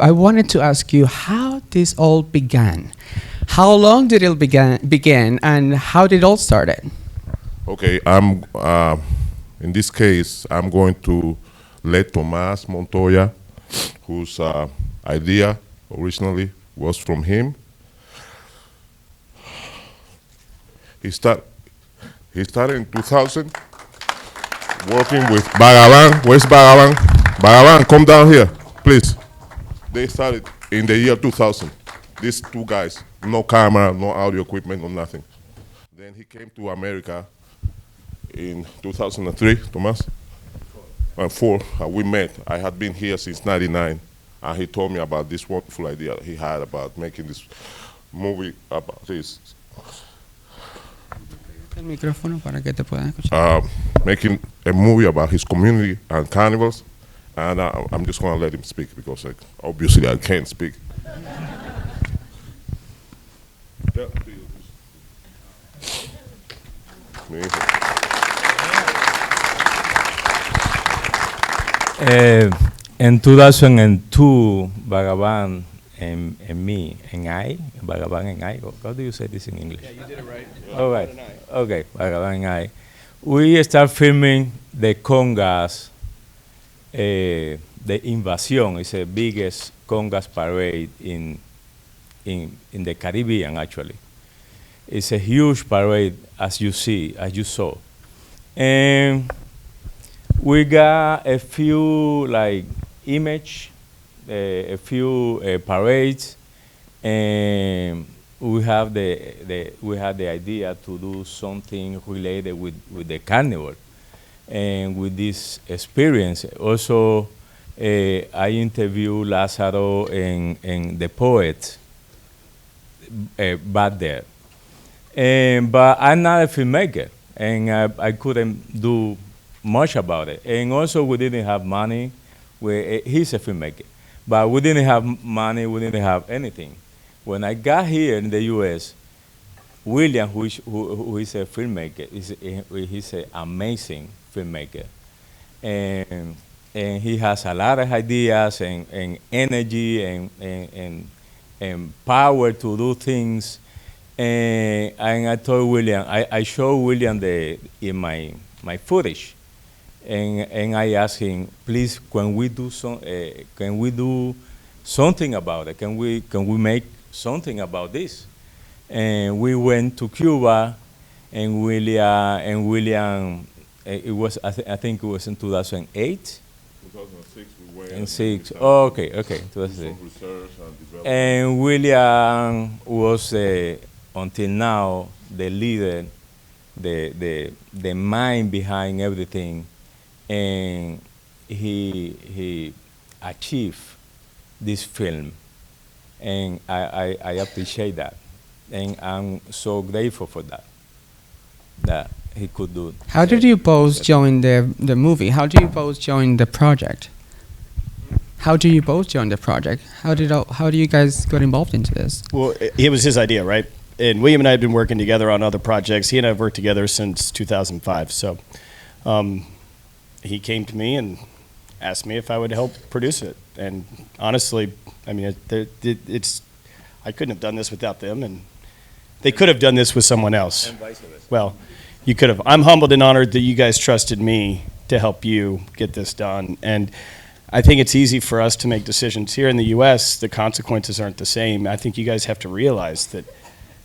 I wanted to ask you how this all began. How long did it begin, and how did it all started? Okay, in this case, I'm going to let Tomas Montoya, whose idea originally was from him. He started in 2000 working with Bagalan. Where's Bagalan? Bagalan, come down here, please. They started in the year 2000. These two guys, no camera, no audio equipment, no nothing. Then he came to America in 2003, Tomas? 4. We met. I had been here since '99, and he told me about this wonderful idea he had about making this movie about this. El micrófono para que te puedan escuchar. Making a movie about his community and carnivals, and I'm just going to let him speak because obviously I can't speak. In 2002, Bhagavan and me and I, Bhagavan and I, how do you say this in English? Yeah, you did it right. All right. Okay, Bhagavan and I, we start filming the congas. The Invasion is the biggest congas parade in the Caribbean, actually. It's a huge parade, as you saw. And we got a few image, a few parades, and we had the idea to do something related with the carnival, and with this experience. Also, I interviewed Lázaro and the poet back there. But I'm not a filmmaker, and I couldn't do much about it. And also, we didn't have money. He's a filmmaker, but we didn't have money. We didn't have anything. When I got here in the U.S., William, who is a filmmaker, he's an amazing filmmaker, and he has a lot of ideas and energy and power to do things. And I told William, I showed William in my footage, and I asked him, please, can we do something about it? Can we make something about this? And we went to Cuba, and William, it was I think it was in 2008. 2006 we went. In 6. Oh, okay, 2006. Research and development. And William was until now the leader, the mind behind everything, and he achieved this film, and I appreciate that, and I'm so grateful for that he could do. How did you both join the movie? How did you both join the project? How do you both join the project? How do you guys get involved into this? Well, it was his idea, right? And William and I have been working together on other projects. He and I have worked together since 2005. So he came to me and asked me if I would help produce it. And honestly, I mean, I couldn't have done this without them, and they could have done this with someone else. And vice versa. Well, you could have. I'm humbled and honored that you guys trusted me to help you get this done. And I think it's easy for us to make decisions. Here in the U.S., the consequences aren't the same. I think you guys have to realize that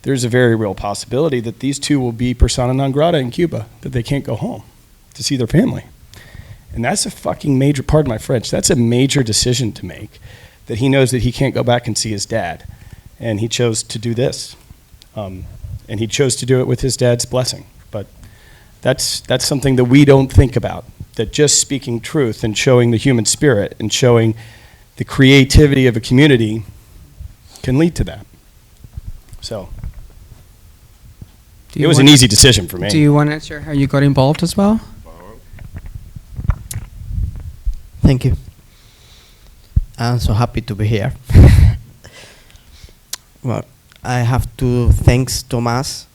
there's a very real possibility that these two will be persona non grata in Cuba, that they can't go home to see their family. And that's a fucking major, pardon my French, that's a major decision to make, that he knows that he can't go back and see his dad. And he chose to do this. And he chose to do it with his dad's blessing. But that's something that we don't think about, that just speaking truth and showing the human spirit and showing the creativity of a community can lead to that. So it was an easy decision for me. Do you want to share how you got involved as well? Thank you. I'm so happy to be here. Well, I have to thank Tomas,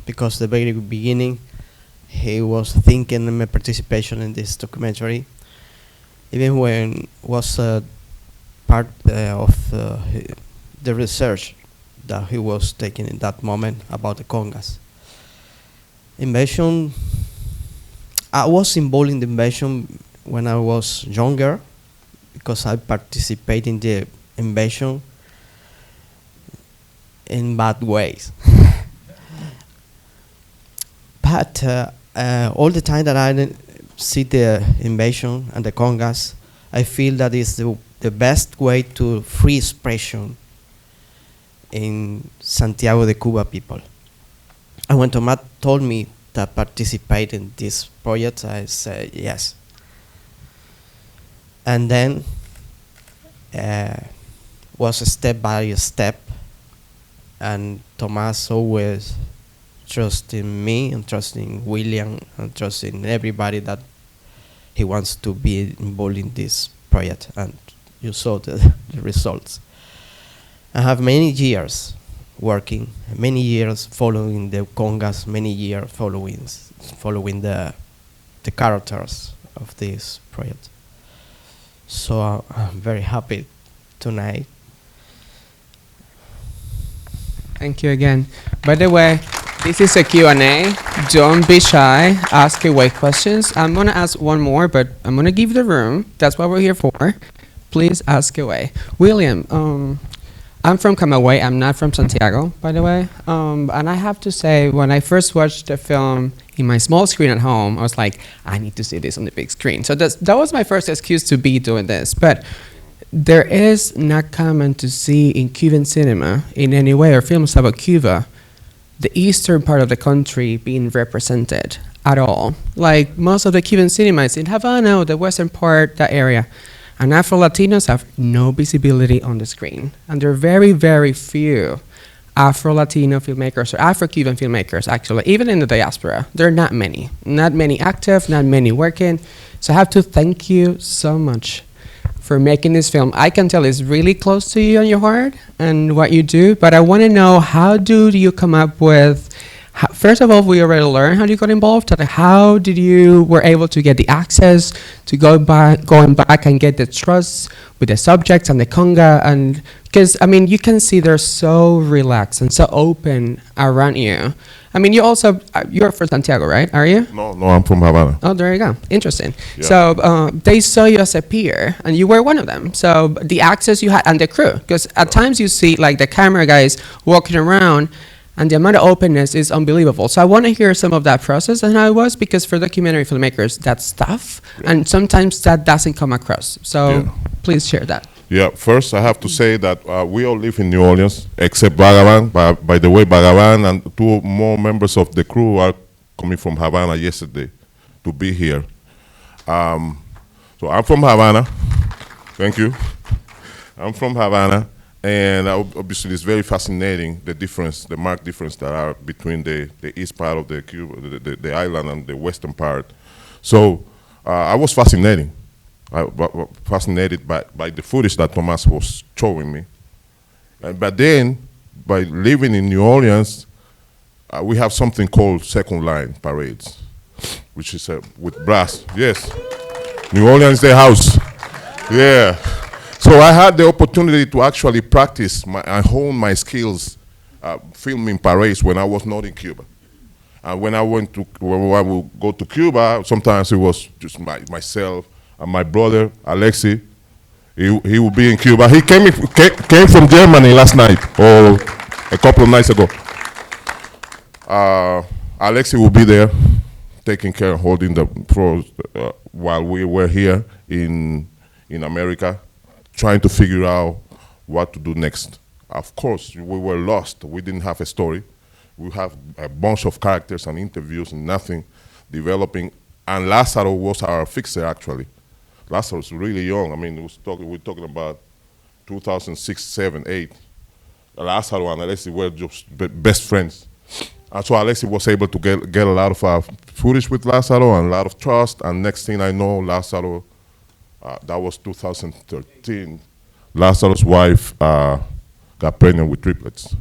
because the very beginning he was thinking in my participation in this documentary. Even when was part of the research that he was taking in that moment about the congas. Invasion, I was involved in the invasion when I was younger because I participated in the invasion in bad ways. But all the time that I see the invasion and the congas, I feel that is the best way to free expression in Santiago de Cuba people. And when Tomás told me to participate in this project, I said yes. And then was a step by step, and Tomás always trusting me and trusting William and trusting everybody that he wants to be involved in this project, and you saw the results. I have many years working, many years following the congas, many years following the characters of this project. So I'm very happy tonight. Thank you again. By the way, this is a Q&A. Don't be shy. Ask away questions. I'm going to ask one more, but I'm going to give the room. That's what we're here for. Please ask away. William, I'm from Camagüey. I'm not from Santiago, by the way. And I have to say, when I first watched the film in my small screen at home, I was like, I need to see this on the big screen. So that was my first excuse to be doing this. But there is not common to see in Cuban cinema in any way, or films about Cuba, the eastern part of the country being represented at all. Like most of the Cuban cinema is in Havana, or the western part, that area. And Afro-Latinos have no visibility on the screen. And there are very, very few Afro-Latino filmmakers or Afro-Cuban filmmakers, actually, even in the diaspora. There are not many. Not many active, not many working. So I have to thank you so much for making this film. I can tell it's really close to you and your heart and what you do, but I want to know, how do you come up with, first of all, we already learned how you got involved, and how did you were able to get the access to going back and get the trust with the subjects and the conga, and because I mean you can see they're so relaxed and so open around you. I mean, you're from Santiago, right? Are you? No, I'm from Havana. Oh, there you go. Interesting. Yeah. So they saw you as a peer, and you were one of them. So the access you had, and the crew, because at times you see like the camera guys walking around, and the amount of openness is unbelievable. So I want to hear some of that process and how it was, because for documentary filmmakers, that's tough, and sometimes that doesn't come across. So please share that. Yeah, first I have to say that we all live in New Orleans, except Bagaban. By the way, Bagaban and two more members of the crew are coming from Havana yesterday to be here. So I'm from Havana. Thank you. I'm from Havana, and obviously it's very fascinating, the difference, the marked difference that are between the east part of the Cuba, the island, and the western part. So I was fascinated by the footage that Tomás was showing me. But then, by living in New Orleans, we have something called second line parades, which is with brass. Yes, New Orleans, the house. Yeah. So I had the opportunity to actually practice and hone my skills filming parades when I was not in Cuba. And when I would go to Cuba, sometimes it was just myself and my brother, Alexi. He would be in Cuba. He came from Germany last night, or a couple of nights ago. Alexi will be there, taking care and holding the pros while we were here in America, trying to figure out what to do next. Of course, we were lost. We didn't have a story. We have a bunch of characters and interviews and nothing developing. And Lázaro was our fixer, actually. Lázaro's really young. I mean, we're talking about 2006, 7, 8. Lázaro and Alexi were just best friends. And so Alexi was able to get a lot of footage with Lázaro and a lot of trust. And next thing I know, Lázaro, that was 2013, Lázaro's wife got pregnant with triplets.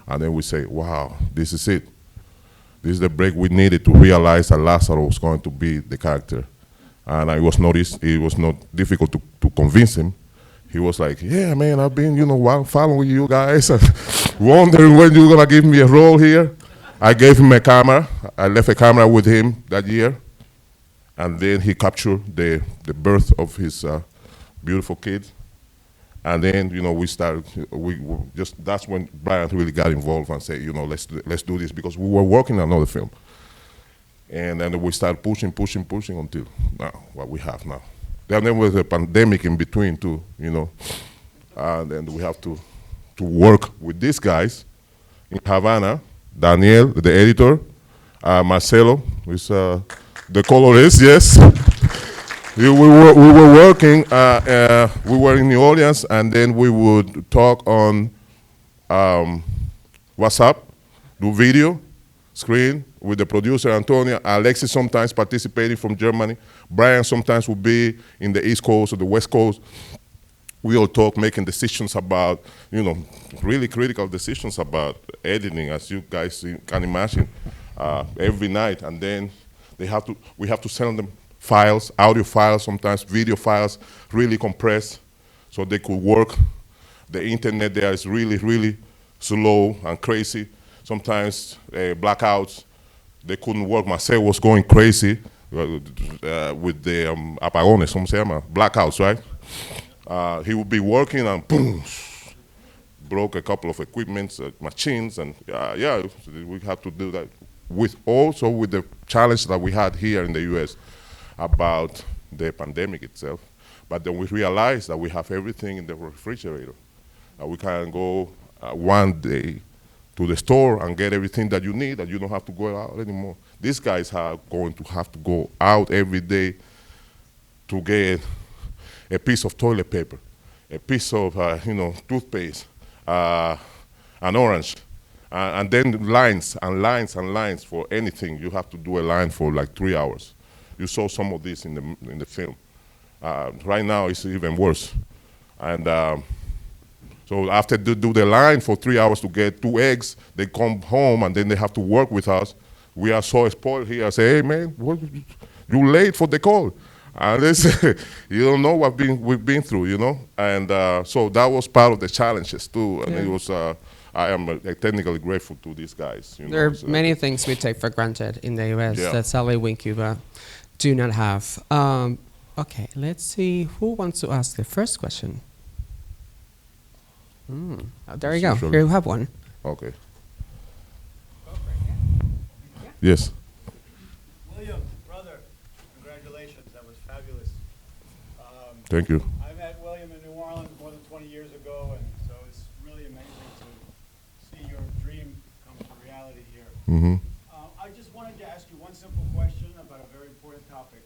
And then we say, wow, this is it. This is the break we needed to realize that Lázaro was going to be the character. And it was not difficult to convince him. he was like, yeah, man, I've been, following you guys, and wondering when you're gonna give me a role here. I gave him a camera. I left a camera with him that year, and then he captured the birth of his beautiful kid. And then, we started, that's when Brian really got involved and said, let's do this, because we were working on another film. And then we started pushing until now, what we have now. Then there was a pandemic in between too, and then we have to work with these guys in Havana, Daniel, the editor, Marcelo, who's the colorist, yes. we were working, we were in New Orleans, and then we would talk on WhatsApp, do video, screen, with the producer, Antonio. Alexis sometimes participating from Germany. Brian sometimes would be in the East Coast or the West Coast. We all talk, making decisions about, really critical decisions about editing, as you guys can imagine, every night. And then we have to send them files, audio files, sometimes video files, really compressed, so they could work. The internet there is really, really slow and crazy. Sometimes blackouts, they couldn't work. Marcel was going crazy with the apagones, ¿cómo se llama? Blackouts, right? He would be working and boom, broke a couple of equipments, machines, and we had to do that. With the challenge that we had here in the US about the pandemic itself. But then we realized that we have everything in the refrigerator. We can go one day to the store and get everything that you need, and you don't have to go out anymore. These guys are going to have to go out every day to get a piece of toilet paper, a piece of toothpaste, an orange, and then lines and lines and lines for anything. You have to do a line for like 3 hours. You saw some of this in the film. Right now it's even worse. And so after they do the line for 3 hours to get 2 eggs, they come home and then they have to work with us. We are so spoiled here. I say, hey man, you late for the call. And they say, you don't know what we've been through, And so that was part of the challenges too. And it was, I am technically grateful to these guys. There are many things we take for granted in the US that sadly we in Cuba do not have. Okay, let's see who wants to ask the first question. There you go. Here you have one. Okay. Yes. William, brother, congratulations. That was fabulous. Thank you. I met William in New Orleans more than 20 years ago, and so it's really amazing to see your dream come to reality here. Mm-hmm. I just wanted to ask you one simple question about a very important topic.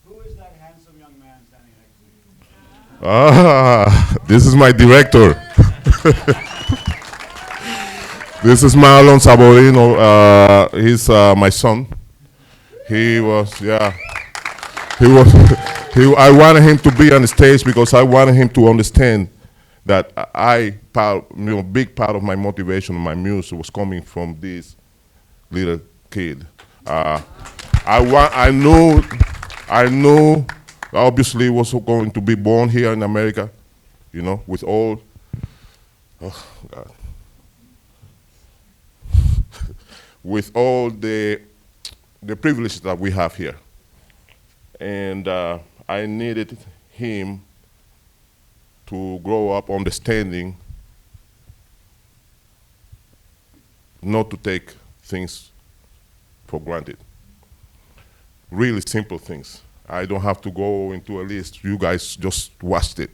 Who is that handsome young man standing next to you? This is my director. This is Marlon Sabourin. He's my son. He was. I wanted him to be on the stage because I wanted him to understand that big part of my motivation, my music was coming from this little kid. I knew obviously was going to be born here in America, with all, God. With all the privileges that we have here. And I needed him to grow up understanding not to take things for granted. Really simple things. I don't have to go into a list. You guys just watched it,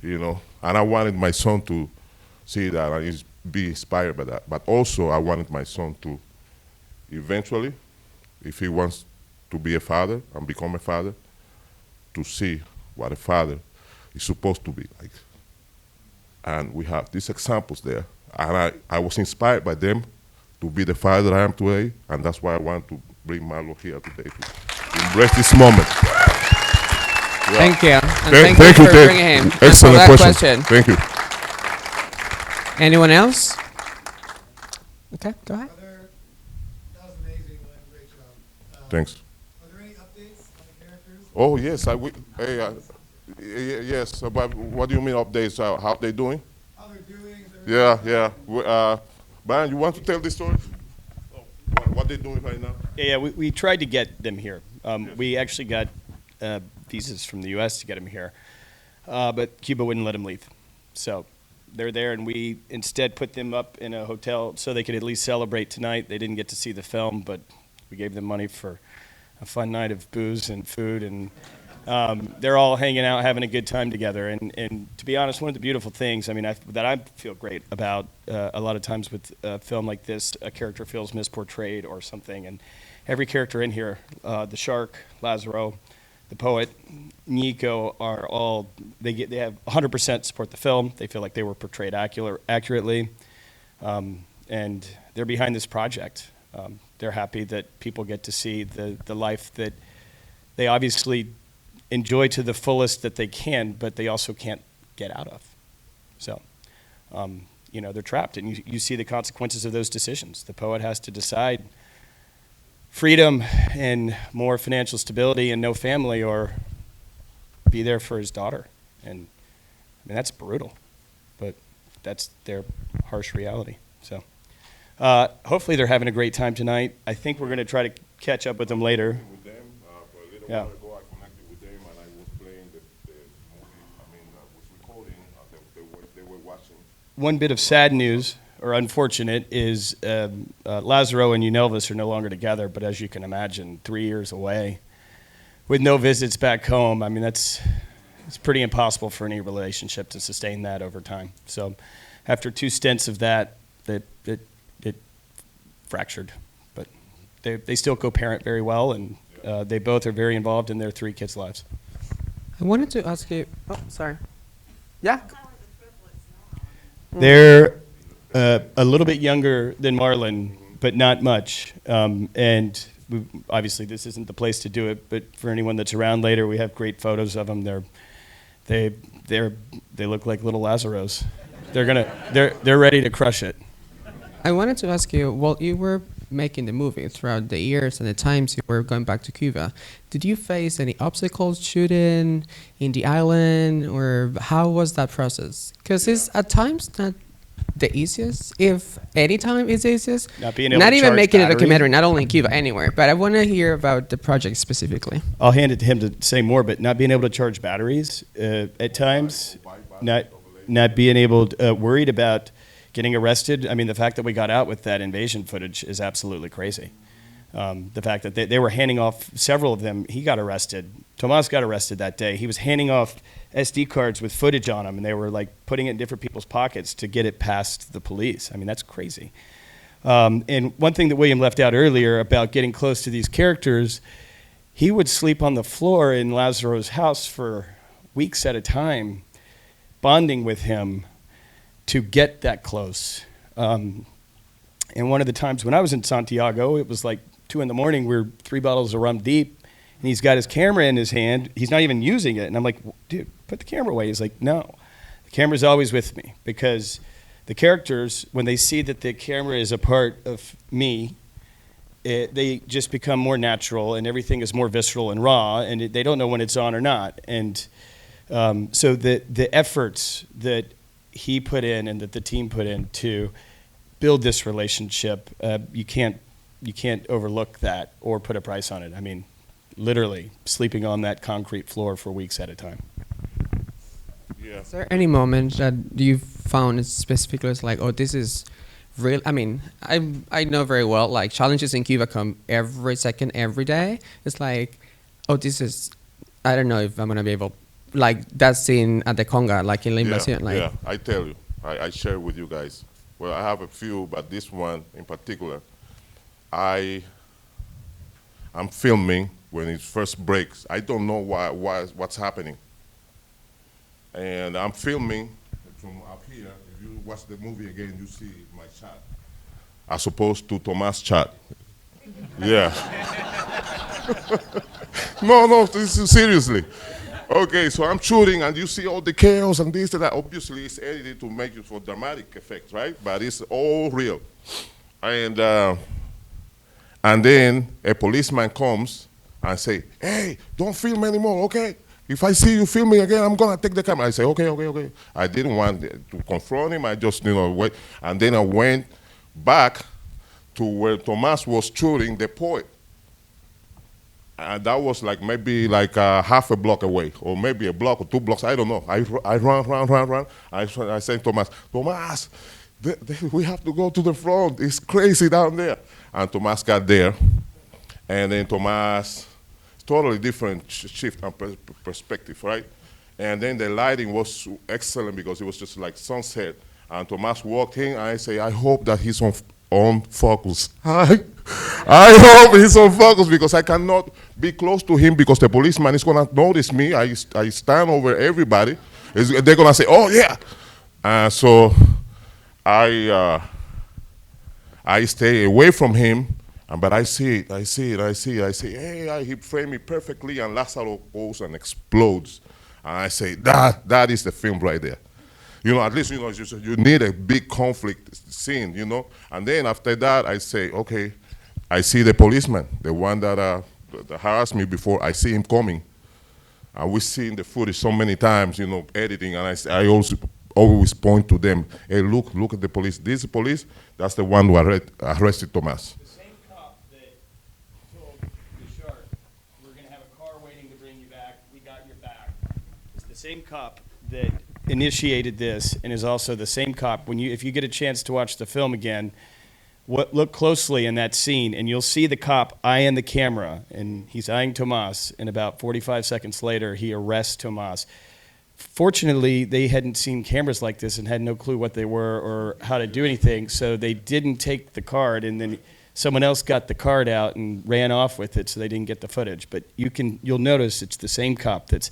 And I wanted my son to see that and be inspired by that. But also I wanted my son to eventually, if he wants to be a father and become a father, to see what a father is supposed to be like. And we have these examples there. And I was inspired by them to be the father I am today, and that's why I want to bring Marlon here today to embrace this moment. Yeah. Thank you. And Thank you you, for Ted. bringing him. And for Excellent that question. Thank you. Anyone else? Okay, go ahead. That was amazing. Great job. Thanks. Are there any updates on the characters? Oh yes, Yes, but what do you mean updates? How they doing? How they're doing? Yeah, yeah. Brian, you want to tell the story? What they doing right now? Yeah, we tried to get them here. We actually got visas from the U.S. to get them here, but Cuba wouldn't let them leave. So they're there, and we instead put them up in a hotel so they could at least celebrate tonight. They didn't get to see the film, but we gave them money for a fun night of booze and food, and they're all hanging out, having a good time together. And to be honest, one of the beautiful things, I mean, that I feel great about a lot of times with a film like this, a character feels misportrayed or something, and every character in here, the shark, Lázaro, the poet, Nico, are all, they have 100% support the film. They feel like they were portrayed accurately, and they're behind this project. They're happy that people get to see the life that they obviously enjoy to the fullest that they can, but they also can't get out of. So, they're trapped, and you see the consequences of those decisions. The poet has to decide freedom and more financial stability and no family, or be there for his daughter. And I mean, that's brutal, but that's their harsh reality. So hopefully they're having a great time tonight. I think we're going to try to catch up with them later. With them, for a little Yeah. while ago, I connected with them, and I was playing the movie. I mean, I was recording. They were watching. One bit of sad news, or unfortunate, is Lázaro and Elvis are no longer together, but as you can imagine, 3 years away with no visits back home, I mean, it's pretty impossible for any relationship to sustain that over time. So after 2 stints of that, it fractured. But they still co-parent very well, and they both are very involved in their 3 kids' lives. I wanted to ask you. Oh, sorry. Yeah. They're a little bit younger than Marlon, but not much. And obviously, this isn't the place to do it. But for anyone that's around later, we have great photos of them. They look like little Lazaros. They're ready to crush it. I wanted to ask you, while you were making the movie throughout the years and the times you were going back to Cuba, did you face any obstacles shooting in the island, or how was that process? Because it's at times not the easiest, if any time it's the easiest. Not being able Not to even charge making a battery. documentary, not only in Cuba, anywhere. But I want to hear about the project specifically. I'll hand it to him to say more, but not being able to charge batteries at times, not being able to, worried about getting arrested. I mean, the fact that we got out with that invasion footage is absolutely crazy. The fact that they were handing off, several of them, he got arrested. Tomas got arrested that day. He was handing off SD cards with footage on them, and they were like putting it in different people's pockets to get it past the police. I mean, that's crazy. And one thing that William left out earlier about getting close to these characters, he would sleep on the floor in Lázaro's house for weeks at a time, bonding with him to get that close. And one of the times when I was in Santiago, it was like 2 a.m. We're 3 bottles of rum deep, and he's got his camera in his hand. He's not even using it. And I'm like, dude, put the camera away. He's like, no, the camera's always with me, because the characters, when they see that the camera is a part of me, they just become more natural, and everything is more visceral and raw, and they don't know when it's on or not. And so the efforts that he put in and that the team put in to build this relationship, you can't overlook that or put a price on it. I mean, literally sleeping on that concrete floor for weeks at a time. Yeah. Is there any moment that you found specifically as like, oh, this is real? I mean, I know very well, like, challenges in Cuba come every second, every day. It's like, oh, this is, I don't know if I'm going to be able, like that scene at the conga, like in La Invasión. Like, yeah, I tell you, I share with you guys. Well, I have a few, but this one in particular, I'm filming when it first breaks. I don't know what's happening. And I'm filming from up here. If you watch the movie again, you see my shot, as opposed to Tomas' shot. Yeah. No, this is seriously. Okay, so I'm shooting, and you see all the chaos and this and that. Obviously, it's edited to make it for dramatic effects, right? But it's all real. And then a policeman comes and say, "Hey, don't film anymore, okay? if I see you filming again, I'm gonna take the camera. I say, okay. I didn't want to confront him. I just, wait. And then I went back to where Tomas was shooting the poet. And that was like maybe like half a block away, or maybe a block or 2 blocks, I don't know. I run. I say, Tomas, we have to go to the front. It's crazy down there. And Tomas got there. And then Tomas, totally different shift and perspective, right? And then the lighting was excellent because it was just like sunset. And Tomas walked in, and I say, I hope that he's on focus. I hope he's on focus because I cannot be close to him because the policeman is gonna notice me. I stand over everybody. They're gonna say, oh yeah. So I stay away from him, but I see it. Hey, he framed me perfectly, and Lázaro goes and explodes. And I say, that is the film right there. At least, you need a big conflict scene, And then after that, I say, okay, I see the policeman, the one that harassed me before. I see him coming. And we've seen the footage so many times, editing, and I also always point to them. Hey, look at the police. This police, that's the one who arrested Tomas. The same cop that told the shark, we're going to have a car waiting to bring you back, we got your back. It's the same cop that initiated this, and is also the same cop. If you get a chance to watch the film again, look closely in that scene, and you'll see the cop eyeing the camera, and he's eyeing Tomas, and about 45 seconds later, he arrests Tomas. Fortunately, they hadn't seen cameras like this and had no clue what they were or how to do anything, so they didn't take the card, and then someone else got the card out and ran off with it, so they didn't get the footage. But you'll notice it's the same cop that's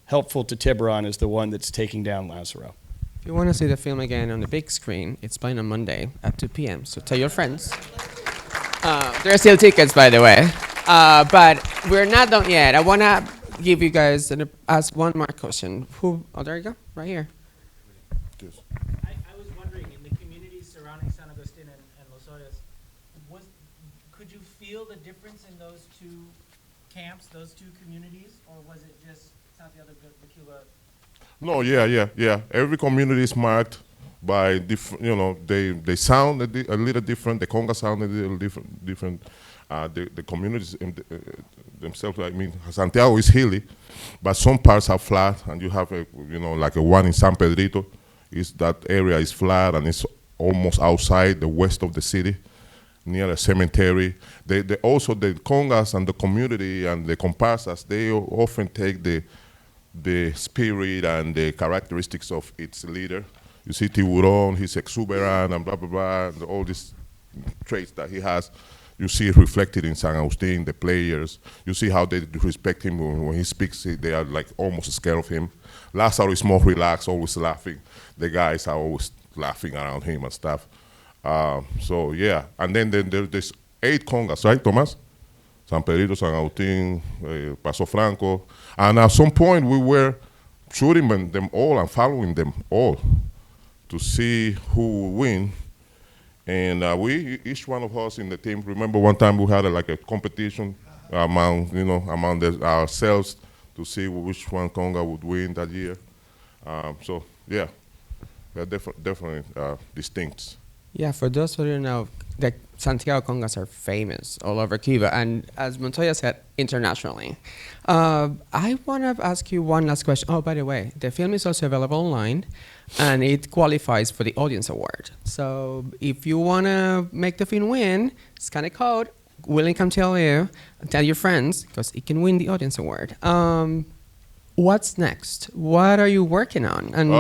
helpful to Tiburon as the one that's taking down Lázaro. If you want to see the film again on the big screen, it's playing on Monday at 2 p.m. So tell your friends. There are still tickets, by the way. But we're not done yet. I want to give you guys ask one more question. Oh, there you go, right here. I was wondering, in the communities surrounding San Agustin and Los Ollas, could you feel the difference in those two camps, those two communities, or was it just Santiago de Cuba? No, yeah. Every community is marked by different, they sound a little different. The conga sound a little different. The communities themselves, Santiago is hilly, but some parts are flat, and you have like a one in San Pedrito. That area is flat, and it's almost outside the west of the city, near a cemetery. Also the congas and the community and the comparsas, they often take the spirit and the characteristics of its leader. You see Tiburon, he's exuberant and blah, blah, blah, and all these traits that he has. You see it reflected in San Agustin, the players. You see how they respect him when he speaks. They are like almost scared of him. Lázaro is more relaxed, always laughing. The guys are always laughing around him and stuff. So yeah, and then there's 8 congas, right, Tomas? San Pedrito, San Agustin, Paso Franco. And at some point we were shooting them all and following them all to see who will win. And each one of us in the team, remember one time we had a competition among ourselves to see which one conga would win that year. So yeah, they're definitely distinct. Yeah, for those who don't know, the Santiago congas are famous all over Cuba, and as Montoya said, internationally. I want to ask you one last question. Oh, by the way, the film is also available online, and it qualifies for the Audience Award. So if you want to make the film win, scan a code. Willing can tell your friends, because it can win the Audience Award. What's next? What are you working on? And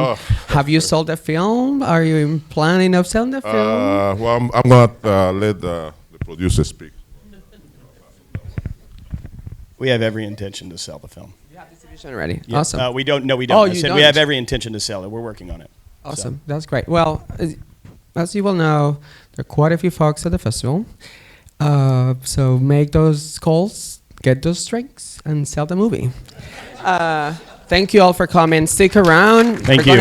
have you sold the film? Are you planning of selling the film? Well, I'm going to let the producer speak. We have every intention to sell the film. You have distribution already. Yeah. Awesome. We don't. No, we Oh, don't. I you said don't? we have every intention to sell it. We're working on it. Awesome. That's great. Well, as you will know, there are quite a few folks at the festival. So make those calls, get those drinks, and sell the movie. Thank you all for coming. Stick around. Thank you.